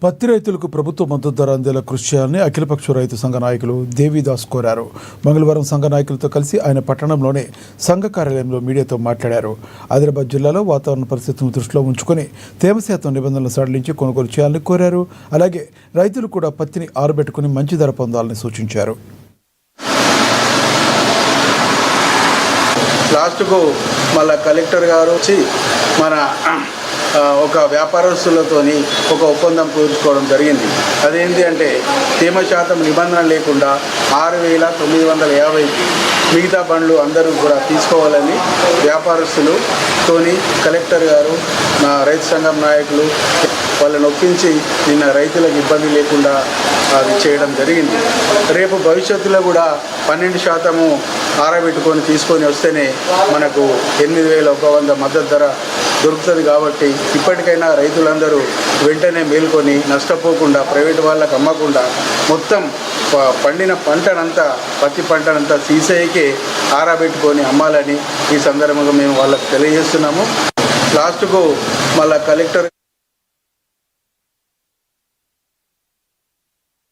పత్తి రైతులకు ప్రభుత్వ మద్దతు ధర అందేలా కృషి చేయాలని అఖిలపక్ష రైతు సంఘ నాయకులు దేవిదాస్ కోరారు. మంగళవారం సంఘ నాయకులతో కలిసి ఆయన పట్టణంలోని సంఘ కార్యాలయంలో మీడియాతో మాట్లాడారు. ఆదిలాబాద్ జిల్లాలో వాతావరణ పరిస్థితులను దృష్టిలో ఉంచుకొని తేమ శాతం నిబంధనలు సడలించి కొనుగోలు చేయాలని కోరారు. అలాగే రైతులు కూడా పత్తిని ఆరబెట్టుకుని మంచి ధర పొందాలని సూచించారు. లాస్ట్కు మళ్ళా కలెక్టర్ గారు వచ్చి మన ఒక వ్యాపారస్తులతోని ఒక ఒప్పందం కుదుర్చుకోవడం జరిగింది. అదేంటి అంటే తేమ శాతం నిబంధన లేకుండా 6,950 మిగతా బండ్లు అందరూ కూడా తీసుకోవాలని వ్యాపారస్తులతోని కలెక్టర్ గారు రైతు సంఘం నాయకులు వాళ్ళని ఒప్పించి నిన్న రైతులకు ఇబ్బంది లేకుండా అది చేయడం జరిగింది. రేపు భవిష్యత్తులో కూడా 12% ఆరబెట్టుకొని తీసుకొని వస్తేనే మనకు 8,100 మద్దతు ధర దొరుకుతుంది. కాబట్టి ఇప్పటికైనా రైతులందరూ వెంటనే మేల్కొని నష్టపోకుండా ప్రైవేట్ వాళ్ళకు అమ్మకుండా మొత్తం పండిన పంటనంతా పత్తి పంటనంతా సీసైకే ఆరబెట్టుకొని అమ్మాలని ఈ సందర్భంగా మేము వాళ్ళకి తెలియజేస్తున్నాము. లాస్ట్కు మళ్ళీ కలెక్టర్